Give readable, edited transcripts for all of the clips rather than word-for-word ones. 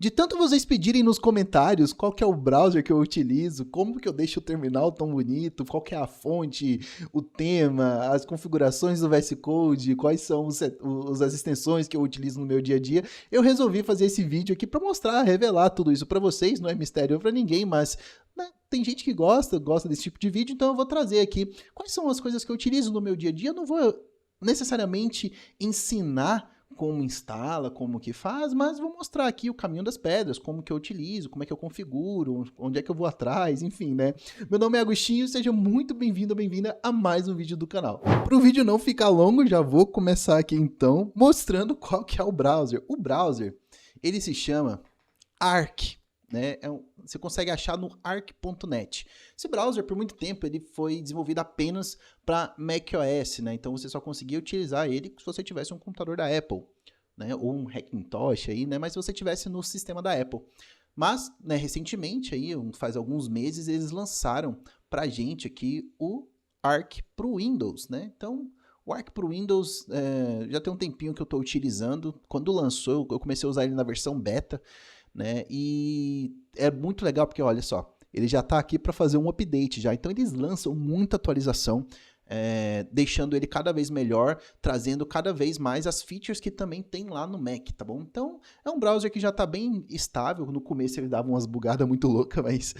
De tanto vocês pedirem nos comentários qual que é o browser que eu utilizo, como que eu deixo o terminal tão bonito, qual que é a fonte, o tema, as configurações do VS Code, quais são as extensões que eu utilizo no meu dia a dia, eu resolvi fazer esse vídeo aqui para mostrar, revelar tudo isso para vocês, não é mistério para ninguém, mas né, tem gente que gosta desse tipo de vídeo, então eu vou trazer aqui quais são as coisas que eu utilizo no meu dia a dia. Eu não vou necessariamente ensinar como instala, como que faz, mas vou mostrar aqui o caminho das pedras, como que eu utilizo, como é que eu configuro, onde é que eu vou atrás, enfim, né? Meu nome é Agostinho, seja muito bem-vindo ou bem-vinda a mais um vídeo do canal. Para o vídeo não ficar longo, já vou começar aqui então, mostrando qual que é o browser. O browser, ele se chama Arc, né? Você consegue achar no arc.net. Esse browser, por muito tempo, ele foi desenvolvido apenas para macOS, né? Então você só conseguia utilizar ele se você tivesse um computador da Apple, né? Ou um Hackintosh aí, né? Mas se você tivesse no sistema da Apple. Mas, né, recentemente, aí, faz alguns meses, eles lançaram pra gente aqui o Arc pro Windows, né? Então, o Arc pro Windows já tem um tempinho que eu estou utilizando. Quando lançou, eu comecei a usar ele na versão beta, né? E é muito legal porque, olha só, ele já está aqui para fazer um update já. Então eles lançam muita atualização, deixando ele cada vez melhor, trazendo cada vez mais as features que também tem lá no Mac, tá bom? Então é um browser que já está bem estável. No começo ele dava umas bugadas muito loucas, mas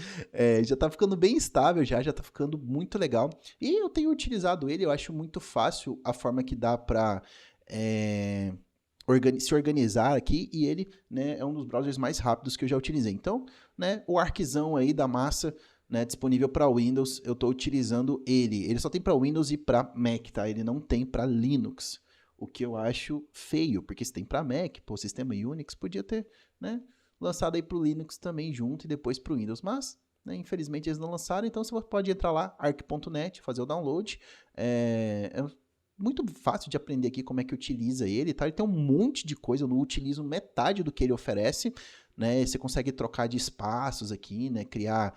já está ficando bem estável, já está ficando muito legal. E eu tenho utilizado ele, eu acho muito fácil a forma que dá para se organizar aqui, e ele, né, é um dos browsers mais rápidos que eu já utilizei. Então, né, o Arczão aí da massa, né, disponível para Windows, eu estou utilizando ele. Ele só tem para Windows e para Mac, tá? Ele não tem para Linux, o que eu acho feio, porque se tem para Mac, pô, o sistema Unix podia ter, né, lançado aí para o Linux também junto e depois para o Windows, mas né, infelizmente eles não lançaram, então você pode entrar lá, arc.net, fazer o download. Muito fácil de aprender aqui como é que utiliza ele, tá? Ele tem um monte de coisa, eu não utilizo metade do que ele oferece, né? Você consegue trocar de espaços aqui, né? Criar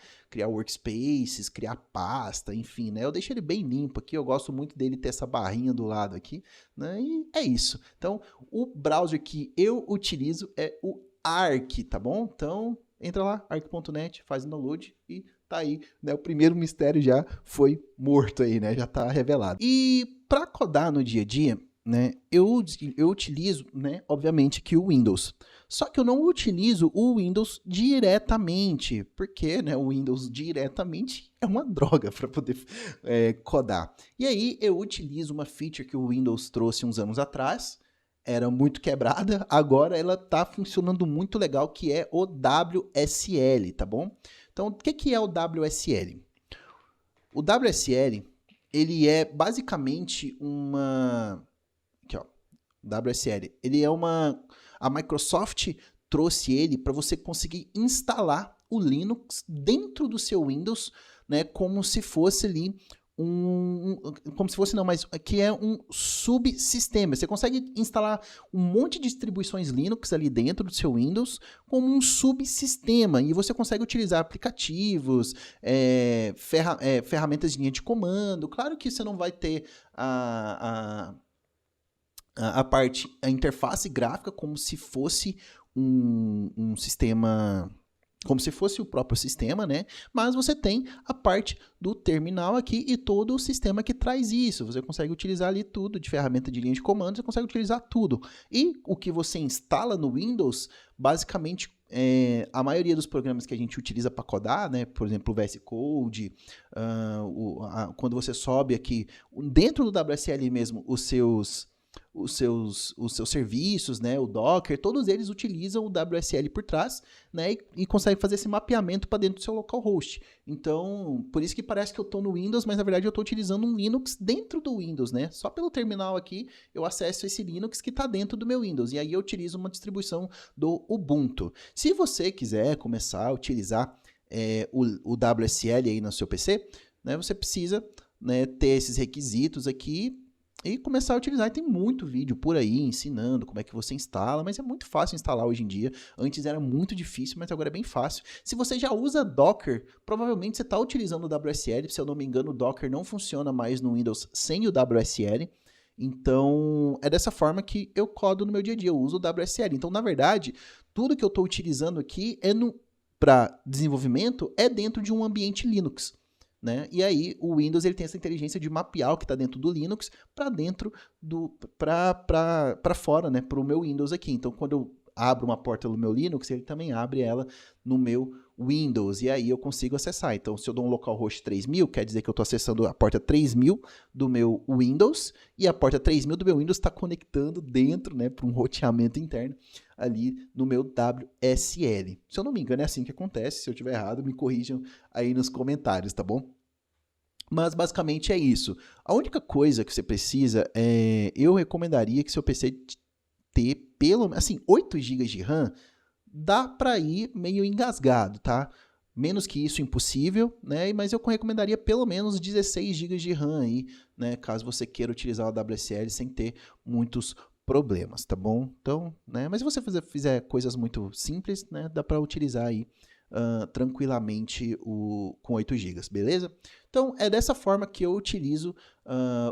workspaces, criar pasta, enfim, né? Eu deixo ele bem limpo aqui, eu gosto muito dele ter essa barrinha do lado aqui, né? E é isso. Então, o browser que eu utilizo é o Arc, tá bom? Então, entra lá, arc.net, faz o download e tá aí, né? O primeiro mistério já foi morto aí, né? Já tá revelado. E para codar no dia a dia, né, eu utilizo, né, obviamente, que o Windows. Só que eu não utilizo o Windows diretamente, porque né, o Windows diretamente é uma droga para poder codar. E aí eu utilizo uma feature que o Windows trouxe uns anos atrás, era muito quebrada, agora ela está funcionando muito legal, que é o WSL, tá bom? Então, o que é o WSL? O WSL, ele é basicamente uma... Aqui, ó. WSL. Ele é a Microsoft trouxe ele para você conseguir instalar o Linux dentro do seu Windows, né, como se fosse ali como se fosse não, mas que é um subsistema. Você consegue instalar um monte de distribuições Linux ali dentro do seu Windows como um subsistema, e você consegue utilizar aplicativos, ferramentas de linha de comando. Claro que você não vai ter a interface gráfica como se fosse um sistema, como se fosse o próprio sistema, né? Mas você tem a parte do terminal aqui e todo o sistema que traz isso. Você consegue utilizar ali tudo de ferramenta de linha de comando, você consegue utilizar tudo. E o que você instala no Windows, basicamente, a maioria dos programas que a gente utiliza para codar, né? Por exemplo, o VS Code, quando você sobe aqui, dentro do WSL mesmo, os seus serviços, né, o Docker, todos eles utilizam o WSL por trás, né, e conseguem fazer esse mapeamento para dentro do seu localhost. Então, por isso que parece que eu estou no Windows, mas na verdade eu estou utilizando um Linux dentro do Windows, né? Só pelo terminal aqui eu acesso esse Linux que está dentro do meu Windows, e aí eu utilizo uma distribuição do Ubuntu. Se você quiser começar a utilizar o WSL aí no seu PC, né, você precisa, né, ter esses requisitos aqui e começar a utilizar. E tem muito vídeo por aí ensinando como é que você instala, mas é muito fácil instalar hoje em dia. Antes era muito difícil, mas agora é bem fácil. Se você já usa Docker, provavelmente você está utilizando o WSL. Se eu não me engano, o Docker não funciona mais no Windows sem o WSL. Então, é dessa forma que eu codo no meu dia a dia, eu uso o WSL. Então, na verdade, tudo que eu estou utilizando aqui para desenvolvimento é dentro de um ambiente Linux. Né? E aí o Windows ele tem essa inteligência de mapear o que está dentro do Linux para dentro para fora, né? Para o meu Windows aqui. Então, quando eu abro uma porta no meu Linux, ele também abre ela no meu Windows, e aí eu consigo acessar. Então, se eu dou um localhost 3000, quer dizer que eu estou acessando a porta 3000 do meu Windows, e a porta 3000 do meu Windows está conectando dentro, né, para um roteamento interno ali no meu WSL. Se eu não me engano, é assim que acontece. Se eu estiver errado, me corrijam aí nos comentários, tá bom? Mas basicamente é isso. A única coisa que você precisa eu recomendaria que seu PC ter pelo assim 8 GB de RAM, dá para ir meio engasgado, tá? Menos que isso, impossível, né? Mas eu recomendaria pelo menos 16 GB de RAM aí, né? Caso você queira utilizar o WSL sem ter muitos problemas, tá bom? Então, né? Mas se você fizer coisas muito simples, né? Dá para utilizar aí tranquilamente com 8 GB, beleza? Então, é dessa forma que eu utilizo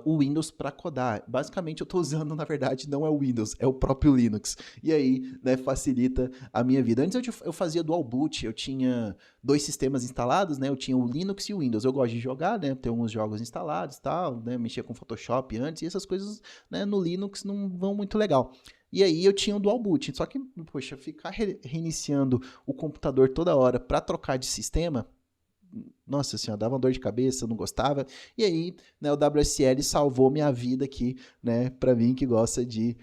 o Windows para codar. Basicamente, eu estou usando, na verdade, não é o Windows, é o próprio Linux. E aí, né, facilita a minha vida. Antes eu fazia dual boot, eu tinha 2 sistemas instalados, né? Eu tinha o Linux e o Windows. Eu gosto de jogar, né? Ter uns jogos instalados e tal, né? Mexia com Photoshop antes, e essas coisas, né, no Linux não vão muito legal. E aí eu tinha um dual boot, só que, poxa, ficar reiniciando o computador toda hora para trocar de sistema, nossa senhora, dava uma dor de cabeça, eu não gostava. E aí, né, o WSL salvou minha vida aqui, né, para mim que gosta de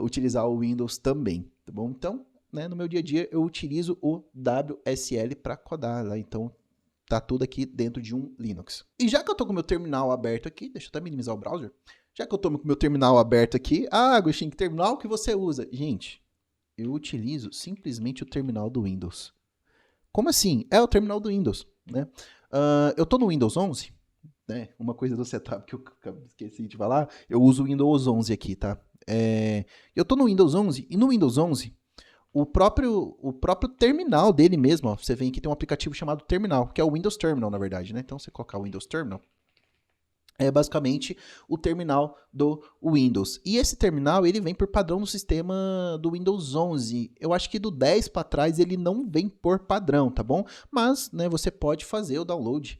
utilizar o Windows também, tá bom? Então, né, no meu dia a dia eu utilizo o WSL para codar lá, então tá tudo aqui dentro de um Linux. E já que eu tô com o meu terminal aberto aqui, deixa eu até minimizar o browser. Já que eu tô com o meu terminal aberto aqui, Agostinho, que terminal que você usa? Gente, eu utilizo simplesmente o terminal do Windows. Como assim? É o terminal do Windows, né? Eu tô no Windows 11, né? Uma coisa do setup que eu esqueci de falar, eu uso o Windows 11 aqui, tá? Eu tô no Windows 11 e no Windows 11 o próprio terminal dele mesmo, ó, você vem aqui tem um aplicativo chamado Terminal, que é o Windows Terminal, na verdade, né? Então você colocar o Windows Terminal, é basicamente o terminal do Windows. E esse terminal, ele vem por padrão no sistema do Windows 11. Eu acho que do 10 para trás ele não vem por padrão, tá bom? Mas, né, você pode fazer o download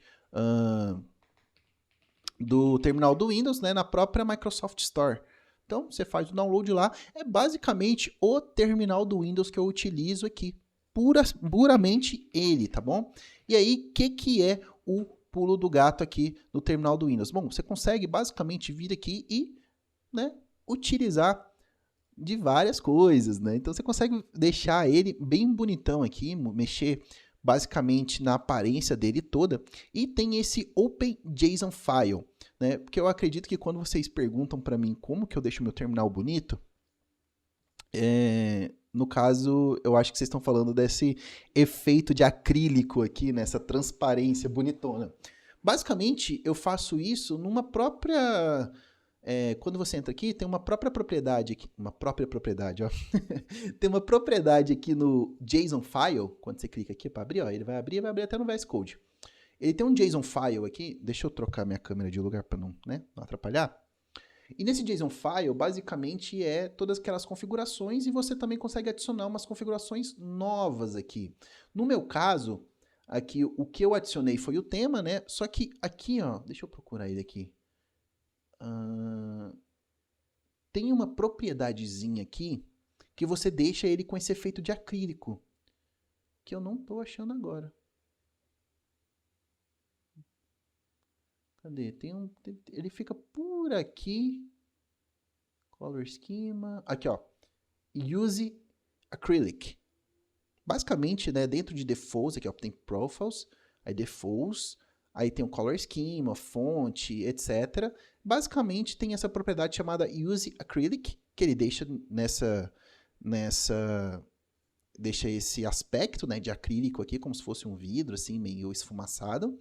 do terminal do Windows, né, na própria Microsoft Store. Então, você faz o download lá. É basicamente o terminal do Windows que eu utilizo aqui. Puramente ele, tá bom? E aí, o que é o pulo do gato aqui no terminal do Windows? Bom, você consegue basicamente vir aqui e, né, utilizar de várias coisas, né? Então você consegue deixar ele bem bonitão aqui, mexer basicamente na aparência dele toda, e tem esse OpenJSON File, né? Porque eu acredito que quando vocês perguntam para mim como que eu deixo meu terminal bonito, no caso, eu acho que vocês estão falando desse efeito de acrílico aqui, nessa transparência bonitona. Basicamente, eu faço isso numa própria... quando você entra aqui, tem uma própria propriedade aqui. Uma própria propriedade, ó. Tem uma propriedade aqui no JSON File. Quando você clica aqui para abrir, ó, ele vai abrir até no VS Code. Ele tem um JSON File aqui. Deixa eu trocar minha câmera de lugar para não atrapalhar. E nesse JSON File, basicamente, é todas aquelas configurações e você também consegue adicionar umas configurações novas aqui. No meu caso, aqui o que eu adicionei foi o tema, né? Só que aqui, ó, deixa eu procurar ele aqui. Tem uma propriedadezinha aqui que você deixa ele com esse efeito de acrílico, que eu não tô achando agora. Cadê? Ele fica por aqui. Color Schema. Aqui, ó. Use Acrylic. Basicamente, né, dentro de Defaults, aqui ó, tem Profiles, aí Defaults, aí tem o Color Schema, fonte, etc. Basicamente tem essa propriedade chamada Use Acrylic, que ele deixa deixa esse aspecto, né, de acrílico aqui, como se fosse um vidro, assim, meio esfumaçado.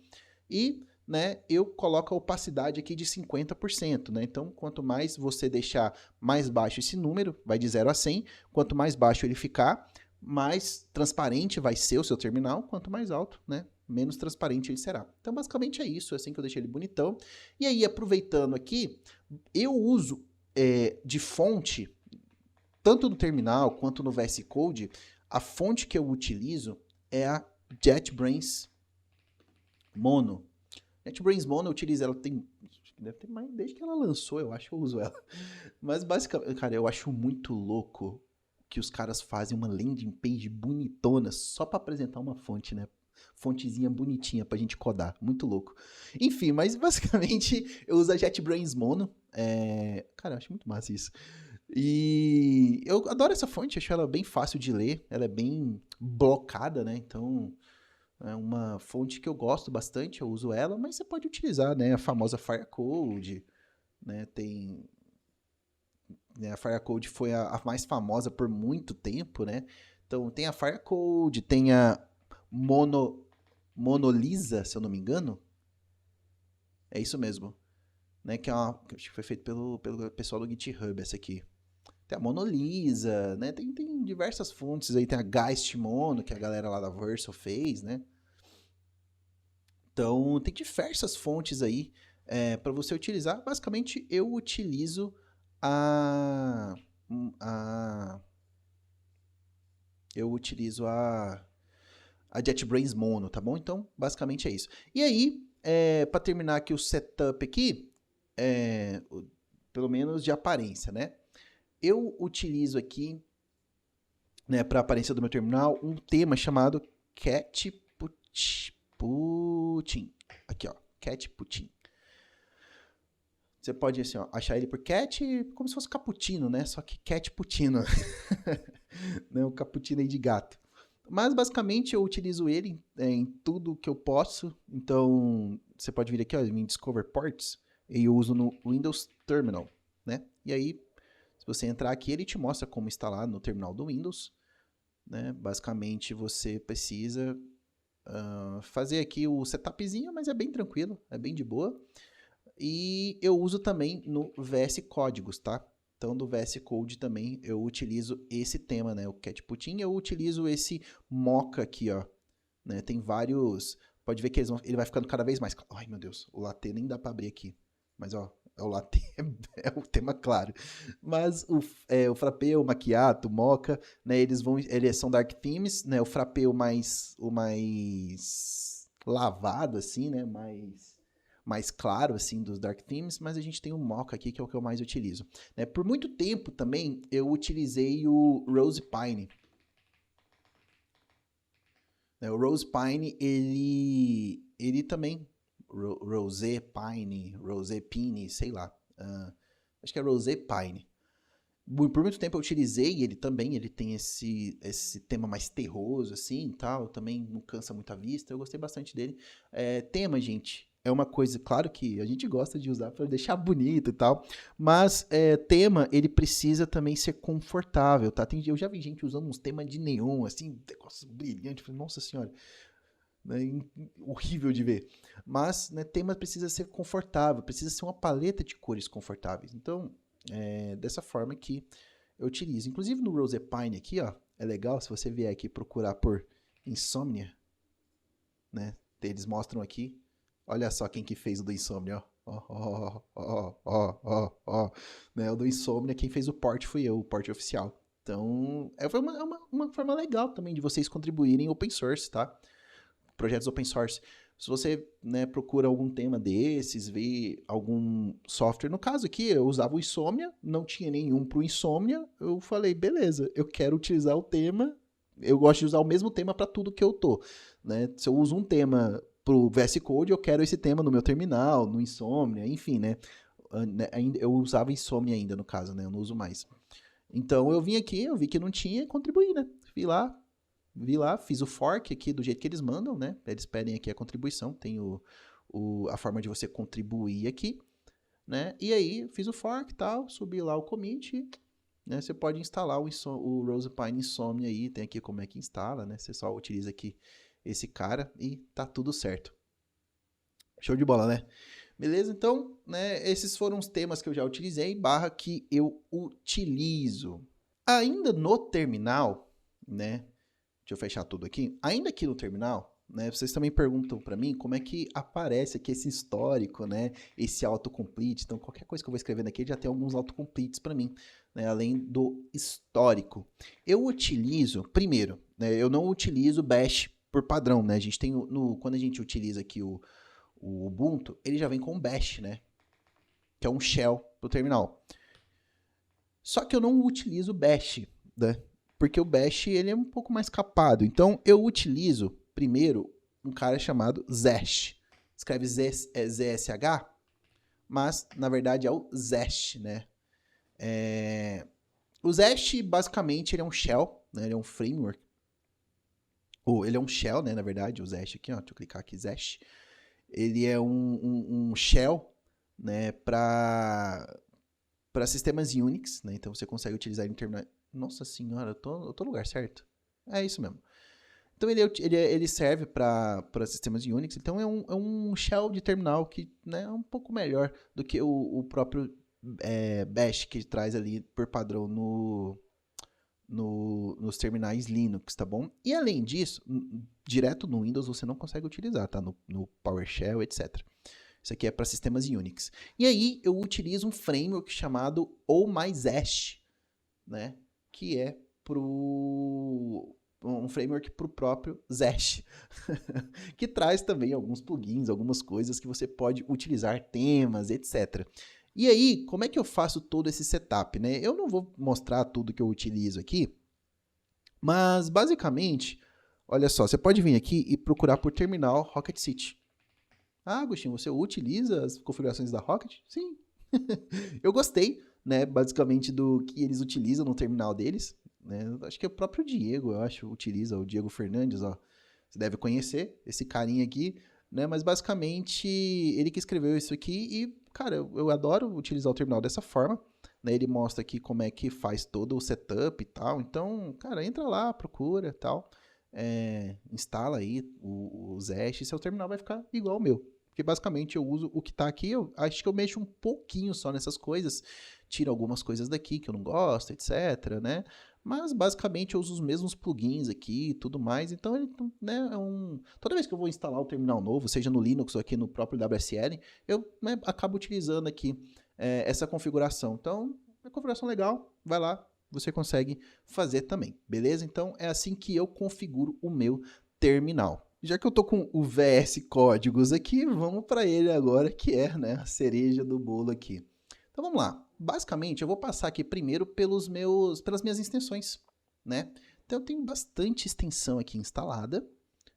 E, né, eu coloco a opacidade aqui de 50%, né? Então, quanto mais você deixar mais baixo esse número, vai de 0 a 100, quanto mais baixo ele ficar, mais transparente vai ser o seu terminal, quanto mais alto, né, menos transparente ele será. Então, basicamente é isso, é assim que eu deixei ele bonitão. E aí, aproveitando aqui, eu uso de fonte tanto no terminal quanto no VS Code, a fonte que eu utilizo é a JetBrains Mono. JetBrains Mono eu utilizo ela deve ter mais desde que ela lançou, eu acho que eu uso ela. Mas basicamente, cara, eu acho muito louco que os caras fazem uma landing page bonitona só para apresentar uma fonte, né? Fontezinha bonitinha pra gente codar, muito louco. Enfim, mas basicamente eu uso a JetBrains Mono. Cara, eu acho muito massa isso. E eu adoro essa fonte, acho ela bem fácil de ler, ela é bem blocada, né? Então é uma fonte que eu gosto bastante, eu uso ela, mas você pode utilizar, né? A famosa Firecode, né? A Firecode foi a mais famosa por muito tempo, né? Então tem a Firecode, tem a Monolisa, se eu não me engano. É isso mesmo, né? Que acho que foi feito pelo pessoal do GitHub, essa aqui. Tem a Monolisa, né? Tem diversas fontes aí, tem a Geist Mono, que a galera lá da Verso fez, né? Então, tem diversas fontes aí para você utilizar. Basicamente, eu utilizo a, a eu utilizo a JetBrains Mono, tá bom? Então, basicamente é isso. E aí, para terminar aqui o setup aqui, pelo menos de aparência, né? Eu utilizo aqui, né, para a aparência do meu terminal, um tema chamado Cat Putin. Aqui, ó, Cat Putin. Você pode assim, ó, achar ele por Cat como se fosse cappuccino, né? Só que Cat Putino. Né? O cappuccino aí de gato. Mas basicamente eu utilizo ele em tudo que eu posso. Então você pode vir aqui, ó, em Discover Ports. E eu uso no Windows Terminal, né? E aí, se você entrar aqui, ele te mostra como instalar no terminal do Windows. Né? Basicamente você precisa fazer aqui o setupzinho, mas é bem tranquilo, é bem de boa. E eu uso também no VS Códigos, tá? Então, do VS Code também eu utilizo esse tema, né? O Cat Putin, eu utilizo esse Mocha aqui, ó. Né? Tem vários... Pode ver que ele vai ficando cada vez mais... Ai, meu Deus, o latte nem dá pra abrir aqui. Mas, ó, o latte é o tema claro. Mas o frappé, o macchiato, o mocha, né? Eles são dark themes, né? O frappé o mais lavado, assim, né? Mais claro, assim, dos dark themes, mas a gente tem o Mocha aqui, que é o que eu mais utilizo. Né? Por muito tempo também, eu utilizei o Rose Pine. Né? O Rose Pine, ele também, Rose Pine, sei lá. Acho que é Rose Pine. Por muito tempo eu utilizei ele também, ele tem esse tema mais terroso, assim, tal, também não cansa muito a vista, eu gostei bastante dele. Tema, gente, é uma coisa, claro que a gente gosta de usar para deixar bonito e tal, mas tema, ele precisa também ser confortável, tá? Eu já vi gente usando uns temas de neon, assim, negócio brilhante, falei, nossa senhora, né, horrível de ver. Mas, né, tema precisa ser confortável, precisa ser uma paleta de cores confortáveis. Então, dessa forma que eu utilizo. Inclusive no Rose Pine aqui, ó, é legal se você vier aqui procurar por Insomnia, né? Eles mostram aqui. Olha só quem que fez o do Insomnia, ó. Né? O do Insomnia, quem fez o port fui eu, o port oficial. Então, foi uma forma legal também de vocês contribuírem open source, tá? Projetos open source. Se você, né, procura algum tema desses, vê algum software, no caso aqui eu usava o Insomnia, não tinha nenhum para o Insomnia, eu falei, beleza, eu quero utilizar o tema, eu gosto de usar o mesmo tema para tudo que eu tô, né? Se eu uso um tema para o VS Code, eu quero esse tema no meu terminal, no Insomnia, enfim, né? Eu usava Insomnia ainda no caso, né? Eu não uso mais. Então eu vim aqui, eu vi que não tinha e contribuí, né? Vi lá, fiz o fork aqui do jeito que eles mandam, né? Eles pedem aqui a contribuição, tem a forma de você contribuir aqui, né? E aí, fiz o fork e tal, subi lá o commit, né? Você pode instalar o Rose Pine Insomnia aí, tem aqui como é que instala, né? Você só utiliza aqui esse cara e tá tudo certo. Show de bola, né? Beleza? Então, né, esses foram os temas que eu já utilizei, barra que eu utilizo. Ainda no terminal, né? Deixa eu fechar tudo aqui. Ainda aqui no terminal, né? Vocês também perguntam para mim como é que aparece aqui esse histórico, né? Esse autocomplete. Então, qualquer coisa que eu vou escrevendo aqui já tem alguns autocompletes para mim, né? Além do histórico. Eu utilizo, primeiro, né? Eu não utilizo bash por padrão, né? A gente tem quando a gente utiliza aqui o Ubuntu, ele já vem com bash, né? Que é um shell pro terminal. Só que eu não utilizo bash, né? Porque o bash ele é um pouco mais capado. Então eu utilizo primeiro um cara chamado Zesh. Escreve ZSH, mas na verdade é o Zesh, né? O Zesh basicamente ele é um shell, né? Ele é um framework. Ou ele é um shell, né? Na verdade, o Zesh aqui, ó, deixa eu clicar aqui, Zesh. Ele é um shell, né? Para sistemas Unix, né? Então você consegue utilizar ele em terminal. Nossa senhora, eu tô no lugar certo? É isso mesmo. Então ele serve para sistemas Unix. Então é um shell de terminal que, né, é um pouco melhor do que o próprio bash que traz ali por padrão nos terminais Linux, tá bom? E além disso, direto no Windows você não consegue utilizar, tá? No PowerShell, etc. Isso aqui é para sistemas Unix. E aí eu utilizo um framework chamado OhmyZesh, né? Que é um framework para o próprio Zesh, que traz também alguns plugins, algumas coisas que você pode utilizar, temas, etc. E aí, como é que eu faço todo esse setup, né? Eu não vou mostrar tudo que eu utilizo aqui, mas basicamente, olha só, você pode vir aqui e procurar por terminal Rocket City. Ah, Agostinho, você utiliza as configurações da Rocket? Sim. Eu gostei, né, basicamente do que eles utilizam no terminal deles, né? Acho que é o próprio Diego, utiliza, o Diego Fernandes, ó. Você deve conhecer esse carinha aqui, né? Mas basicamente ele que escreveu isso aqui e, cara, eu adoro utilizar o terminal dessa forma, né? Ele mostra aqui como é que faz todo o setup e tal. Então, cara, entra lá, procura, tal. Instala aí o Zesh e seu terminal vai ficar igual ao meu. Porque basicamente eu uso o que tá aqui, eu acho que eu mexo um pouquinho só nessas coisas, tiro algumas coisas daqui que eu não gosto, etc, né? Mas basicamente eu uso os mesmos plugins aqui e tudo mais, então ele, né, toda vez que eu vou instalar um terminal novo, seja no Linux ou aqui no próprio WSL, eu, né, acabo utilizando aqui essa configuração. Então, é uma configuração legal, vai lá, você consegue fazer também, beleza? Então é assim que eu configuro o meu terminal. Já que eu tô com o VS Códigos aqui, vamos para ele agora, que é, né, a cereja do bolo aqui. Então vamos lá. Basicamente, eu vou passar aqui primeiro pelas minhas extensões, né? Então eu tenho bastante extensão aqui instalada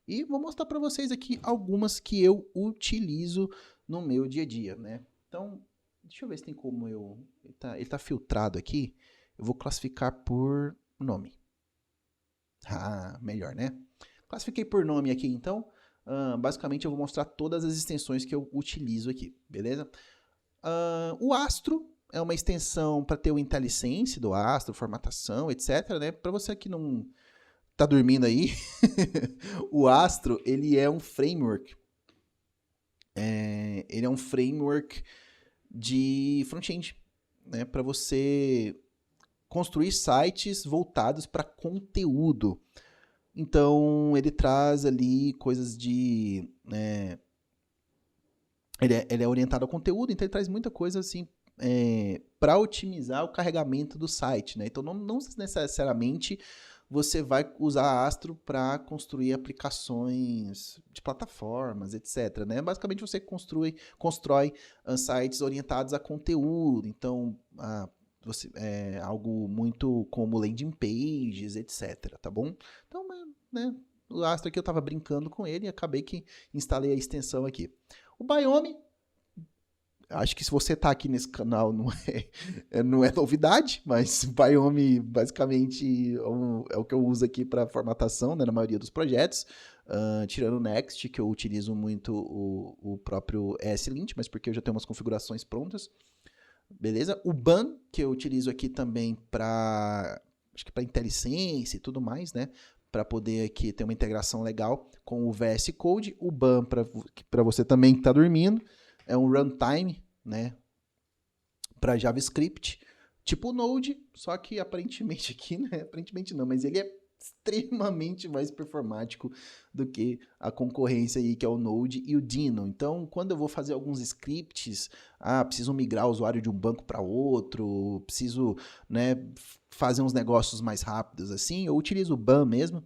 e vou mostrar para vocês aqui algumas que eu utilizo no meu dia a dia, né? Então, deixa eu ver se tem como ele tá filtrado aqui. Eu vou classificar por nome. Ah, melhor, né? Classifiquei por nome aqui, então. Basicamente, eu vou mostrar todas as extensões que eu utilizo aqui, beleza? O Astro é uma extensão para ter o IntelliSense do Astro, formatação, etc, né? Para você que não tá dormindo aí, o Astro, ele é um framework. Ele é um framework de front-end, né? Para você construir sites voltados para conteúdo. Então, ele traz ali coisas de... Ele é orientado ao conteúdo, então ele traz muita coisa assim para otimizar o carregamento do site, né? Então, não necessariamente você vai usar Astro para construir aplicações de plataformas, etc, né? Basicamente, você constrói sites orientados a conteúdo. Então, algo muito como landing pages, etc, tá bom? Então, né, o Astro aqui eu tava brincando com ele e acabei que instalei a extensão aqui. O Biome, acho que se você tá aqui nesse canal não é novidade, mas Biome basicamente é o que eu uso aqui para formatação, né, na maioria dos projetos, tirando o Next, que eu utilizo muito o próprio ESLint, mas porque eu já tenho umas configurações prontas. Beleza? O Ban, que eu utilizo aqui também acho que para IntelliSense e tudo mais, né? Para poder aqui ter uma integração legal com o VS Code. O Ban, para você também que está dormindo, é um runtime, né? Para JavaScript, tipo o Node, só que aparentemente aqui, né? Aparentemente não, mas ele é extremamente mais performático do que a concorrência aí, que é o Node e o Dino. Então, quando eu vou fazer alguns scripts, preciso migrar o usuário de um banco para outro, preciso, né, fazer uns negócios mais rápidos assim, eu utilizo o BAN mesmo,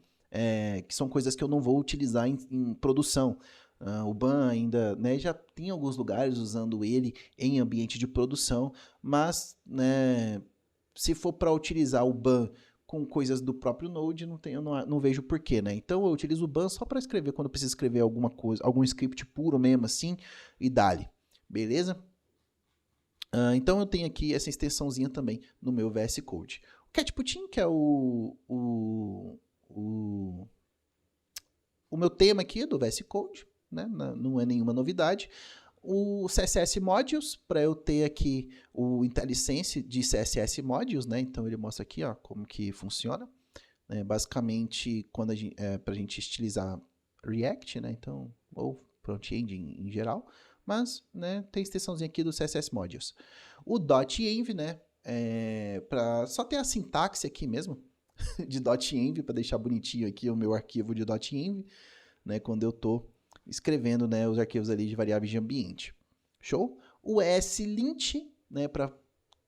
que são coisas que eu não vou utilizar em produção. O BAN ainda, né, já tem alguns lugares usando ele em ambiente de produção, mas, né, se for para utilizar o BAN com coisas do próprio Node, eu não vejo porquê, né? Então eu utilizo o BAN só para escrever quando eu preciso escrever alguma coisa, algum script puro mesmo assim, e dali, beleza? Então eu tenho aqui essa extensãozinha também no meu VS Code. O Catputin, que é o meu tema aqui do VS Code, né? Não é nenhuma novidade. O CSS Modules, para eu ter aqui o IntelliSense de CSS Modules, né? Então ele mostra aqui, ó, como que funciona. Basicamente, quando para a gente estilizar React, né? Então, ou front-end em geral, mas, né, tem extensãozinha aqui do CSS Modules. O .env, né? Só ter a sintaxe aqui mesmo de .env para deixar bonitinho aqui o meu arquivo de .env, né? Quando eu estou escrevendo, né, os arquivos ali de variáveis de ambiente. Show? O ESLint, né, para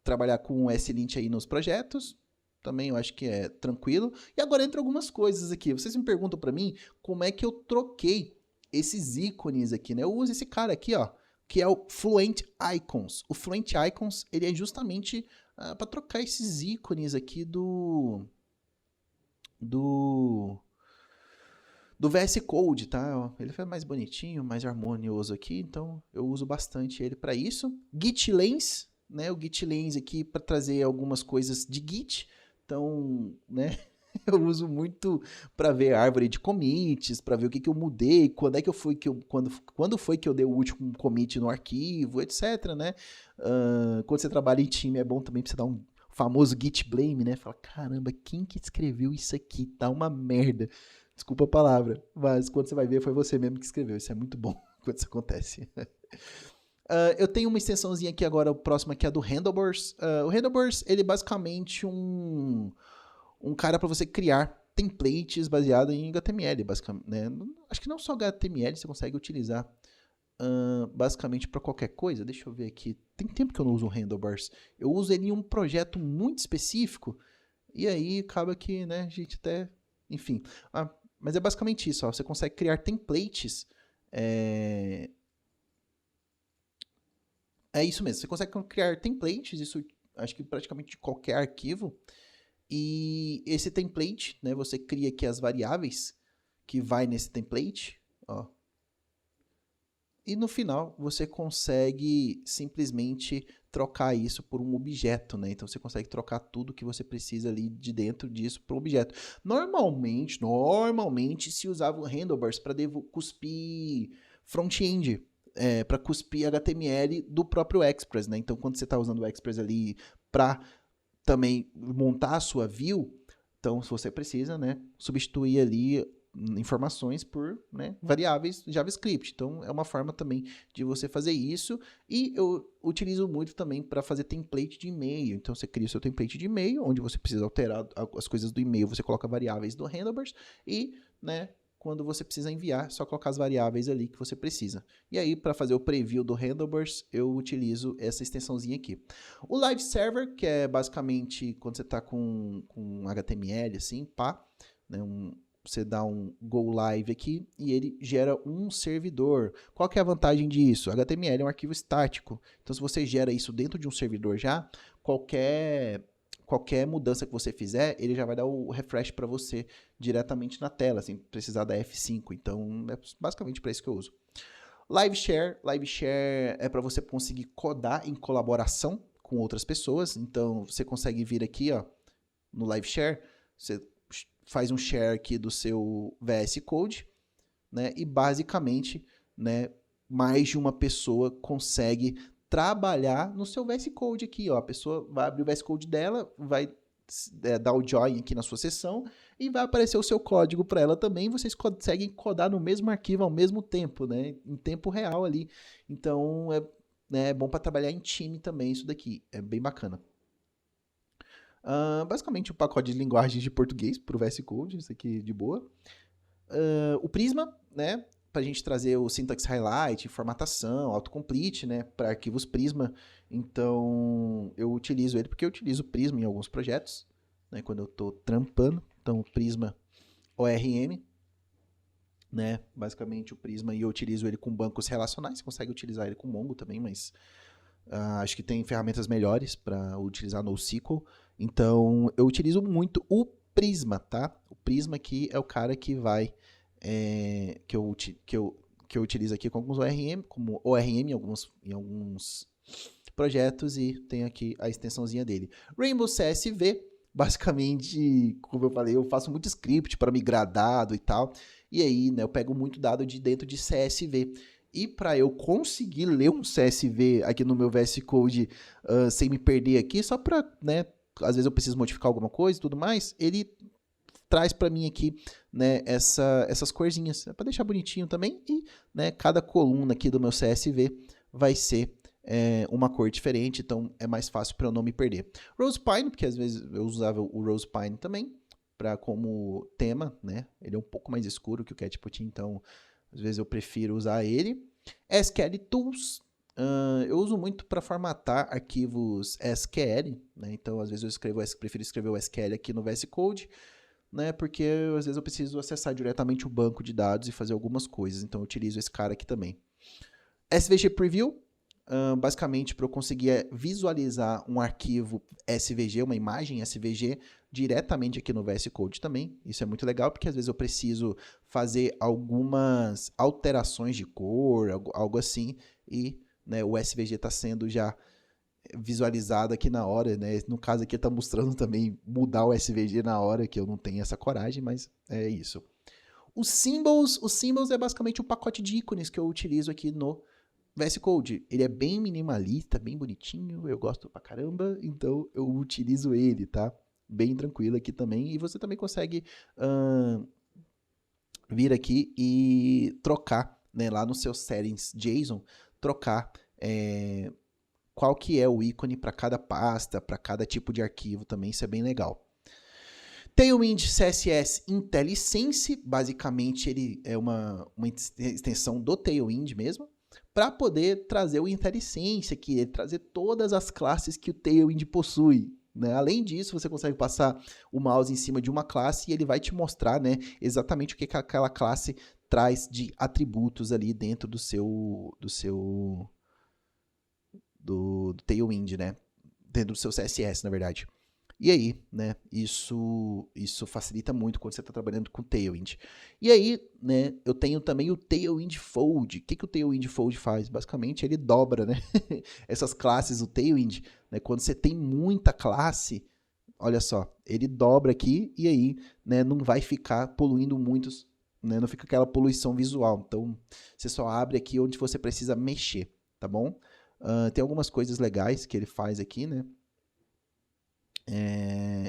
trabalhar com o ESLint aí nos projetos, também eu acho que é tranquilo. E agora entra algumas coisas aqui. Vocês me perguntam para mim como é que eu troquei esses ícones aqui, né? Eu uso esse cara aqui, ó, que é o Fluent Icons. O Fluent Icons, ele é justamente para trocar esses ícones aqui do VS Code, tá? Ele foi mais bonitinho, mais harmonioso aqui, então eu uso bastante ele para isso. GitLens, né? O GitLens aqui para trazer algumas coisas de Git. Então, né? Eu uso muito para ver a árvore de commits, para ver o que eu mudei, quando foi que eu dei o último commit no arquivo, etc, né? Quando você trabalha em time é bom também para você dar um famoso git blame, né? Fala, caramba, quem que escreveu isso aqui? Tá uma merda. Desculpa a palavra, mas quando você vai ver foi você mesmo que escreveu. Isso é muito bom quando isso acontece. Eu tenho uma extensãozinha aqui agora, o próximo aqui é do Handlebars. O Handlebars, ele é basicamente um cara para você criar templates baseados em HTML, basicamente, né? Acho que não só HTML você consegue utilizar basicamente para qualquer coisa. Deixa eu ver aqui. Tem tempo que eu não uso o Handlebars. Eu uso ele em um projeto muito específico e aí acaba que, né, a gente até... Enfim, mas é basicamente isso, ó. Você consegue criar templates. É isso mesmo, você consegue criar templates, isso acho que praticamente de qualquer arquivo. E esse template, né, você cria aqui as variáveis que vai nesse template, ó. E no final você consegue simplesmente trocar isso por um objeto, né? Então você consegue trocar tudo que você precisa ali de dentro disso para um objeto. Normalmente se usava o Handlebars para cuspir front-end, para cuspir HTML do próprio Express, né? Então quando você está usando o Express ali para também montar a sua view, então se você precisa, né, substituir ali informações por, né, variáveis JavaScript. Então é uma forma também de você fazer isso, e eu utilizo muito também para fazer template de e-mail. Então você cria o seu template de e-mail, onde você precisa alterar as coisas do e-mail, você coloca variáveis do Handlebars e, né, quando você precisa enviar, só colocar as variáveis ali que você precisa. E aí, para fazer o preview do Handlebars, eu utilizo essa extensãozinha aqui. O Live Server, que é basicamente quando você está com HTML, assim, né, você dá um go live aqui e ele gera um servidor. Qual que é a vantagem disso? HTML é um arquivo estático. Então, se você gera isso dentro de um servidor já, qualquer mudança que você fizer, ele já vai dar o refresh para você diretamente na tela, sem precisar da F5. Então, é basicamente para isso que eu uso. Live Share é para você conseguir codar em colaboração com outras pessoas. Então, você consegue vir aqui, ó, no Live Share, você faz um share aqui do seu VS Code, né? E basicamente, né, mais de uma pessoa consegue trabalhar no seu VS Code aqui, ó. A pessoa vai abrir o VS Code dela, vai dar o join aqui na sua sessão e vai aparecer o seu código para ela também. Vocês conseguem codar no mesmo arquivo ao mesmo tempo, né? Em tempo real ali. Então é bom para trabalhar em time também isso daqui. É bem bacana. Basicamente, o pacote de linguagens de português para o VS Code, isso aqui de boa. O Prisma, né? Para a gente trazer o syntax highlight, formatação, autocomplete, né? Para arquivos Prisma. Então, eu utilizo ele porque eu utilizo o Prisma em alguns projetos, né? Quando eu estou trampando. Então, o Prisma ORM, né? Basicamente, o Prisma, e eu utilizo ele com bancos relacionais. Você consegue utilizar ele com Mongo também, mas acho que tem ferramentas melhores para utilizar NoSQL. Então, eu utilizo muito o Prisma, tá? O Prisma aqui é o cara que vai que eu utilizo aqui com alguns ORM, como ORM em alguns projetos, e tem aqui a extensãozinha dele. Rainbow CSV, basicamente, como eu falei, eu faço muito script para migrar dado e tal, e aí, né, eu pego muito dado de dentro de CSV. E para eu conseguir ler um CSV aqui no meu VS Code sem me perder aqui, só para, né, às vezes eu preciso modificar alguma coisa e tudo mais, ele traz para mim aqui, né, essas corzinhas, para deixar bonitinho também, e, né, cada coluna aqui do meu CSV vai ser uma cor diferente, então é mais fácil para eu não me perder. Rose Pine, porque às vezes eu usava o Rose Pine também, para como tema, né, ele é um pouco mais escuro que o Cat Putin, então às vezes eu prefiro usar ele. SQL Tools, eu uso muito para formatar arquivos SQL, né? Então às vezes eu prefiro escrever o SQL aqui no VS Code, né? Porque às vezes eu preciso acessar diretamente o banco de dados e fazer algumas coisas, então eu utilizo esse cara aqui também. SVG Preview, basicamente para eu conseguir visualizar um arquivo SVG, uma imagem SVG, diretamente aqui no VS Code também. Isso é muito legal, porque às vezes eu preciso fazer algumas alterações de cor, algo assim, e, né, o SVG está sendo já visualizado aqui na hora, né? No caso aqui está mostrando também mudar o SVG na hora, que eu não tenho essa coragem, mas é isso. Os symbols é basicamente o pacote de ícones que eu utilizo aqui no VS Code. Ele é bem minimalista, bem bonitinho, eu gosto pra caramba, então eu utilizo ele, tá? Bem tranquilo aqui também. E você também consegue vir aqui e trocar, né, lá nos seus settings JSON, trocar qual que é o ícone para cada pasta, para cada tipo de arquivo também, isso é bem legal. Tailwind CSS IntelliSense, basicamente ele é uma extensão do Tailwind mesmo, para poder trazer o IntelliSense aqui, trazer todas as classes que o Tailwind possui. Né? Além disso, você consegue passar o mouse em cima de uma classe e ele vai te mostrar, né, exatamente o que aquela classe traz de atributos ali dentro do Tailwind, né? Dentro do seu CSS, na verdade. E aí, né, isso facilita muito quando você está trabalhando com Tailwind. E aí, né, eu tenho também o Tailwind Fold. O que o Tailwind Fold faz? Basicamente, ele dobra, né, essas classes, o Tailwind, né, quando você tem muita classe, olha só, ele dobra aqui e aí, né, não vai ficar poluindo muitos, né, não fica aquela poluição visual. Então, você só abre aqui onde você precisa mexer, tá bom? Tem algumas coisas legais que ele faz aqui, né?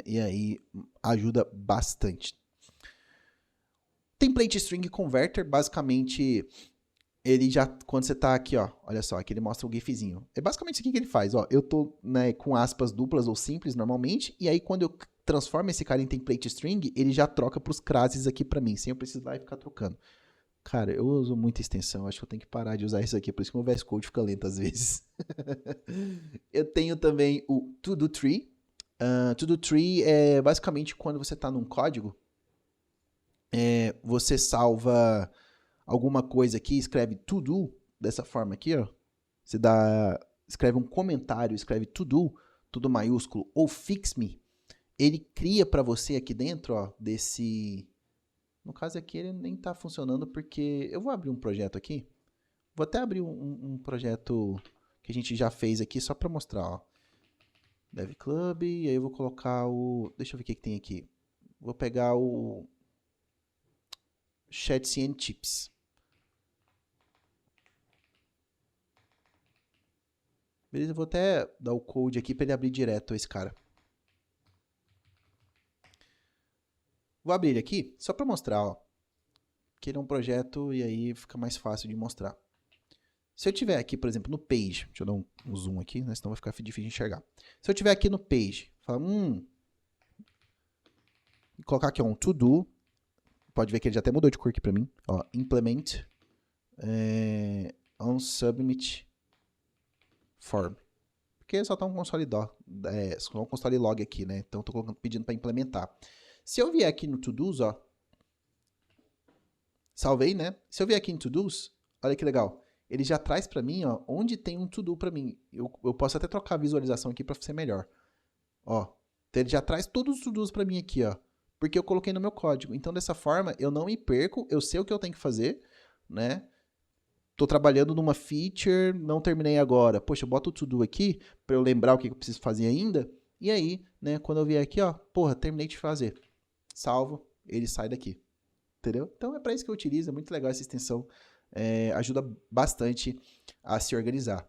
E aí ajuda bastante. Template String Converter, basicamente, ele já, quando você tá aqui, ó, olha só, aqui ele mostra o gifzinho. É basicamente isso aqui que ele faz, ó, eu tô, né, com aspas duplas ou simples normalmente, e aí quando eu transformo esse cara em template string, ele já troca pros classes aqui pra mim, sem eu precisar ficar trocando. Cara, eu uso muita extensão, acho que eu tenho que parar de usar isso aqui, por isso que o meu VS Code fica lento às vezes. Eu tenho também o To-Do Tree. To-Do Tree é basicamente quando você está num código, você salva alguma coisa aqui, escreve to-do, dessa forma aqui, ó. Você escreve um comentário, escreve to-do, tudo maiúsculo, ou fix me. Ele cria para você aqui dentro, ó, desse... No caso aqui ele nem está funcionando porque... Eu vou abrir um projeto aqui. Vou até abrir um projeto que a gente já fez aqui só para mostrar, ó. Dev Club, e aí eu vou colocar o... Deixa eu ver o que tem aqui. Vou pegar o ChatCN Chips. Beleza, eu vou até dar o code aqui para ele abrir direto esse cara. Vou abrir ele aqui só para mostrar, ó. Que ele é um projeto e aí fica mais fácil de mostrar. Se eu tiver aqui, por exemplo, no Page, deixa eu dar um zoom aqui, né, senão vai ficar difícil de enxergar. Se eu tiver aqui no Page, fala, e colocar aqui um to-do. Pode ver que ele já até mudou de cor aqui para mim. Ó, implement on submit form. Porque só tá um console só um console log aqui, né? Então tô pedindo para implementar. Se eu vier aqui no to-dos, ó, salvei, né? Se eu vier aqui em to-dos, olha que legal. Ele já traz para mim, ó, onde tem um to-do para mim. Eu posso até trocar a visualização aqui para ser melhor. Ó, então ele já traz todos os to-dos para mim aqui, ó, porque eu coloquei no meu código. Então dessa forma eu não me perco, eu sei o que eu tenho que fazer, né? Tô trabalhando numa feature, não terminei agora. Poxa, eu boto o to-do aqui para eu lembrar o que eu preciso fazer ainda. E aí, né, quando eu vier aqui, ó, porra, terminei de fazer. Salvo, ele sai daqui. Entendeu? Então é para isso que eu utilizo, é muito legal essa extensão. Ajuda bastante a se organizar.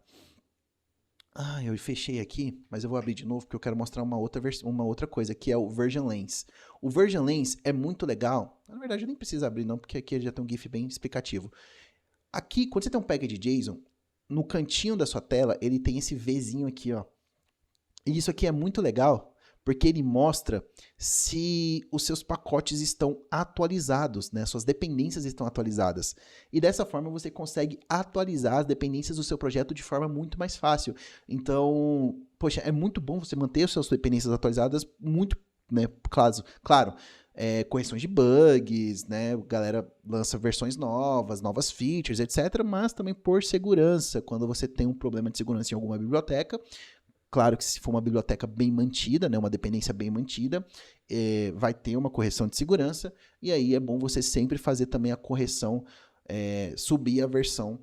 Ah, eu fechei aqui, mas eu vou abrir de novo porque eu quero mostrar uma outra coisa, que é o Version Lens. O Version Lens é muito legal. Na verdade, eu nem preciso abrir não, porque aqui já tem um GIF bem explicativo. Aqui, quando você tem um package JSON, no cantinho da sua tela, ele tem esse Vzinho aqui, ó. E isso aqui é muito legal, porque ele mostra se os seus pacotes estão atualizados, né? Suas dependências estão atualizadas. E dessa forma você consegue atualizar as dependências do seu projeto de forma muito mais fácil. Então, poxa, é muito bom você manter as suas dependências atualizadas muito, né? Claro, correções de bugs, né? A galera lança versões novas features, etc. Mas também por segurança, quando você tem um problema de segurança em alguma biblioteca. Claro que se for uma biblioteca bem mantida, né, uma dependência bem mantida, vai ter uma correção de segurança, e aí é bom você sempre fazer também a correção, subir a versão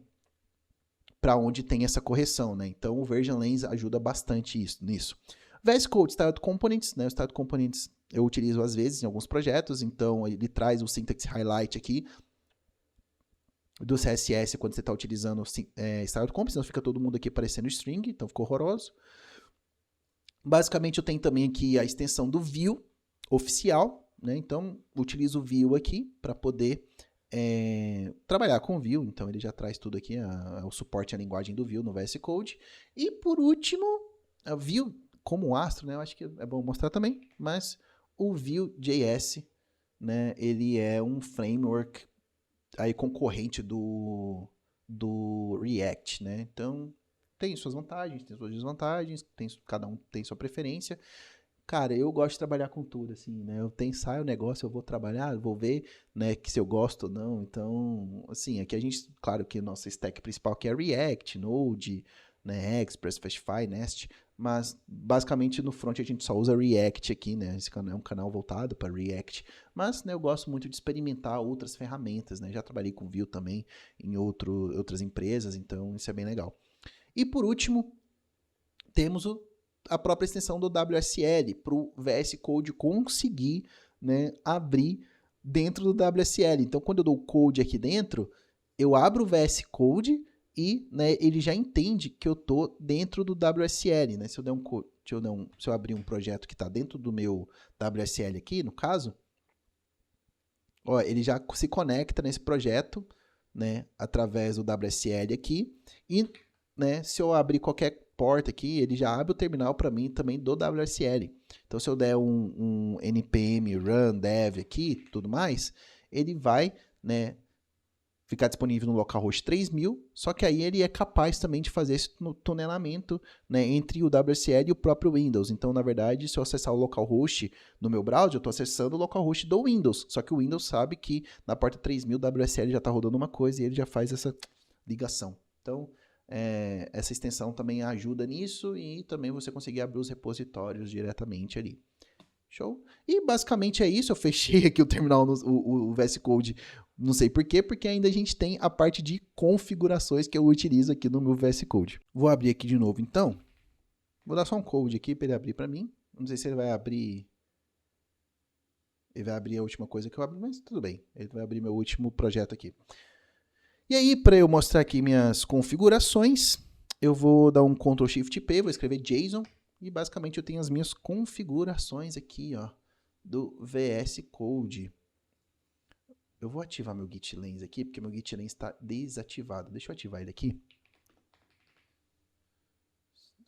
para onde tem essa correção, né? Então o Version Lens ajuda bastante nisso. VS Code Styled Components, né? O Styled Components eu utilizo às vezes em alguns projetos, então ele traz o Syntax Highlight aqui do CSS quando você está utilizando Styled Components, senão fica todo mundo aqui parecendo string, então ficou horroroso. Basicamente, eu tenho também aqui a extensão do Vue oficial, né? Então, utilizo o Vue aqui para poder trabalhar com o Vue. Então, ele já traz tudo aqui, o suporte à linguagem do Vue no VS Code. E, por último, a Vue como astro, né? Eu acho que é bom mostrar também, mas o Vue.js, né? Ele é um framework aí concorrente do React, né? Então, tem suas vantagens, tem suas desvantagens, cada um tem sua preferência. Cara, eu gosto de trabalhar com tudo, assim, né? Eu tenho ensaio, negócio, eu vou trabalhar, vou ver, né, que se eu gosto ou não. Então, assim, aqui a gente, claro que a nossa stack principal aqui é React, Node, né, Express, Fastify, Nest, mas basicamente no front a gente só usa React aqui, né? Esse canal é um canal voltado para React, mas, né, eu gosto muito de experimentar outras ferramentas, né? Já trabalhei com Vue também em outras empresas, então isso é bem legal. E por último, temos a própria extensão do WSL para o VS Code conseguir, né, abrir dentro do WSL. Então, quando eu dou o code aqui dentro, eu abro o VS Code e, né, ele já entende que eu estou dentro do WSL. Né? Se eu abrir um projeto que está dentro do meu WSL aqui, no caso, ó, ele já se conecta nesse projeto, né, através do WSL aqui e, né, se eu abrir qualquer porta aqui, ele já abre o terminal para mim também do WSL. Então, se eu der um npm run dev aqui, tudo mais, ele vai, né, ficar disponível no localhost 3000, só que aí ele é capaz também de fazer esse tunelamento, né, entre o WSL e o próprio Windows. Então, na verdade, se eu acessar o localhost no meu browser, eu estou acessando o localhost do Windows, só que o Windows sabe que na porta 3000 o WSL já está rodando uma coisa e ele já faz essa ligação. Então, essa extensão também ajuda nisso e também você conseguir abrir os repositórios diretamente ali. Show? E basicamente é isso. Eu fechei aqui o terminal, o VS Code, não sei por quê, porque ainda a gente tem a parte de configurações que eu utilizo aqui no meu VS Code. Vou abrir aqui de novo então. Vou dar só um code aqui para ele abrir para mim. Não sei se ele vai abrir. Ele vai abrir a última coisa que eu abri, mas tudo bem. Ele vai abrir meu último projeto aqui. E aí, para eu mostrar aqui minhas configurações, eu vou dar um Ctrl Shift P, vou escrever JSON, e basicamente eu tenho as minhas configurações aqui, ó, do VS Code. Eu vou ativar meu Git Lens aqui, porque meu Git Lens está desativado. Deixa eu ativar ele aqui.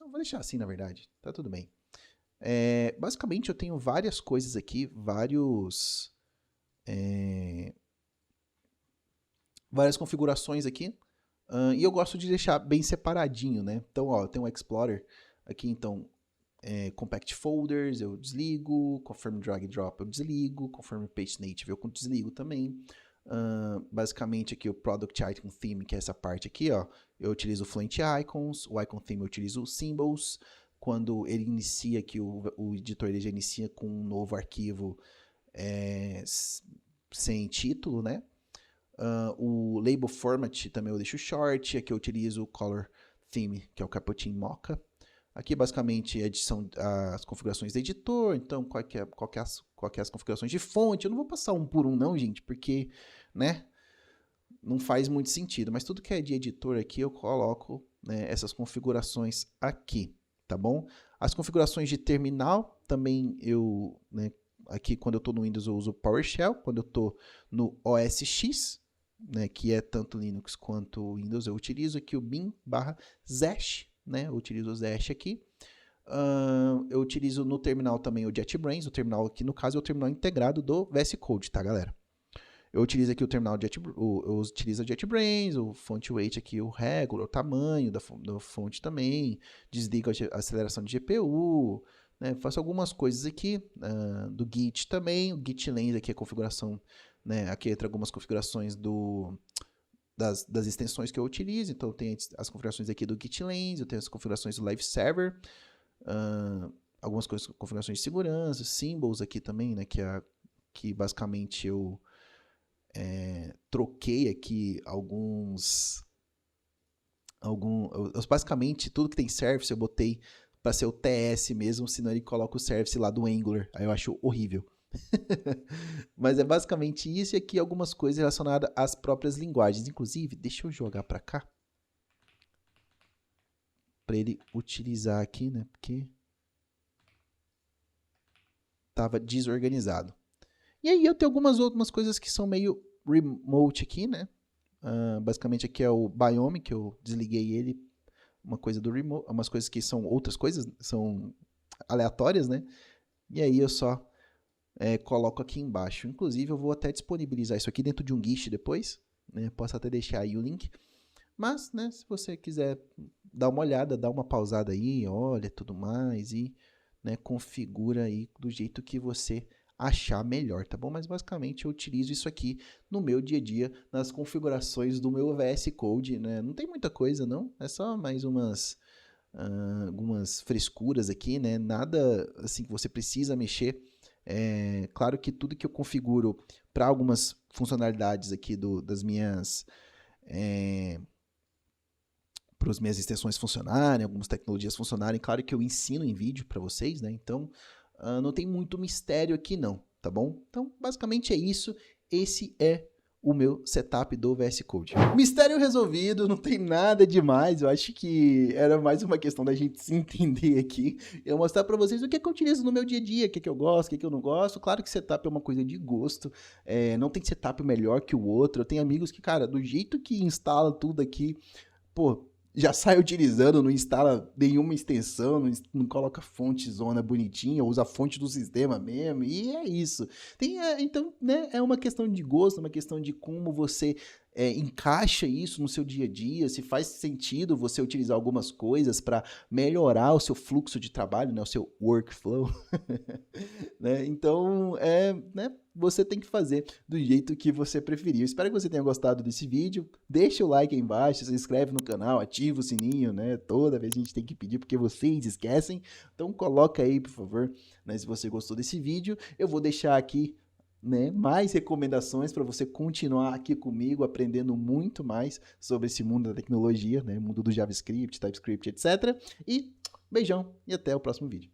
Não, vou deixar assim, na verdade. Tá tudo bem. Basicamente eu tenho várias coisas aqui, várias configurações aqui, e eu gosto de deixar bem separadinho, né? Então, ó, tem um Explorer aqui, então, Compact Folders eu desligo, Confirm Drag and Drop eu desligo, Confirm Paste Native eu desligo também. Basicamente aqui o Product Item Theme, que é essa parte aqui, ó, eu utilizo o Fluent Icons, o Icon Theme eu utilizo os Symbols. Quando ele inicia aqui, o editor ele já inicia com um novo arquivo sem título, né? O Label Format também eu deixo short. Aqui eu utilizo o Color Theme, que é o Capuchin Mocha. Aqui basicamente as configurações do editor, então qual que é as configurações de fonte. Eu não vou passar um por um não, gente, porque, né, não faz muito sentido. Mas tudo que é de editor aqui eu coloco, né, essas configurações aqui, tá bom? As configurações de terminal também né, aqui quando eu estou no Windows eu uso o PowerShell, quando eu estou no OS X, né, que é tanto Linux quanto Windows, eu utilizo aqui o bin/zash, né, eu utilizo o zash aqui. Eu utilizo no terminal também o JetBrains, o terminal aqui no caso é o terminal integrado do VS Code, tá galera? Eu utilizo aqui o terminal eu utilizo o JetBrains, o font weight aqui, o regular, o tamanho da fonte também, desligo a aceleração de GPU, né, faço algumas coisas aqui, do Git também, o Git Lens aqui é a configuração, né, aqui entra algumas configurações das extensões que eu utilizo, então tem as configurações aqui do Git Lens, eu tenho as configurações do Live Server, algumas configurações de segurança, symbols aqui também, né, que basicamente eu troquei aqui basicamente tudo que tem service eu botei para ser o TS mesmo, senão ele coloca o service lá do Angular, aí eu acho horrível. Mas é basicamente isso, e aqui algumas coisas relacionadas às próprias linguagens. Inclusive, deixa eu jogar para cá para ele utilizar aqui, né? Porque tava desorganizado. E aí eu tenho algumas coisas que são meio remote aqui, né? Basicamente aqui é o Biome, que eu desliguei ele. Uma coisa do remote, umas coisas que são outras coisas, são aleatórias, né? E aí eu só coloco aqui embaixo. Inclusive eu vou até disponibilizar isso aqui dentro de um GIST depois, né? Posso até deixar aí o link. Mas, né, se você quiser dar uma olhada, dá uma pausada aí, olha tudo mais e, né, configura aí do jeito que você achar melhor, tá bom? Mas basicamente eu utilizo isso aqui no meu dia a dia, nas configurações do meu VS Code, né? Não tem muita coisa não, é só mais algumas frescuras aqui, né? Nada assim que você precisa mexer. Claro que tudo que eu configuro para algumas funcionalidades aqui das minhas para as minhas extensões funcionarem, algumas tecnologias funcionarem, claro que eu ensino em vídeo para vocês, né? Então, não tem muito mistério aqui não, tá bom? Então, basicamente é isso. Esse é o meu setup do VS Code. Mistério resolvido, não tem nada demais. Eu acho que era mais uma questão da gente se entender aqui. Eu mostrar para vocês o que eu utilizo no meu dia a dia, o que eu gosto, o que eu não gosto. Claro que setup é uma coisa de gosto. Não tem setup melhor que o outro. Eu tenho amigos que, cara, do jeito que instala tudo aqui, pô, já sai utilizando, não instala nenhuma extensão, não coloca fonte zona bonitinha, usa a fonte do sistema mesmo, e é isso. Então, né, é uma questão de gosto, uma questão de como você encaixa isso no seu dia a dia, se faz sentido você utilizar algumas coisas para melhorar o seu fluxo de trabalho, né, o seu workflow. Né? Então, né, você tem que fazer do jeito que você preferir. Eu espero que você tenha gostado desse vídeo. Deixa o like aí embaixo, se inscreve no canal, ativa o sininho, né? Toda vez a gente tem que pedir porque vocês esquecem. Então coloca aí, por favor, né, se você gostou desse vídeo. Eu vou deixar aqui, né, mais recomendações para você continuar aqui comigo, aprendendo muito mais sobre esse mundo da tecnologia, né? Mundo do JavaScript, TypeScript, etc. E beijão e até o próximo vídeo.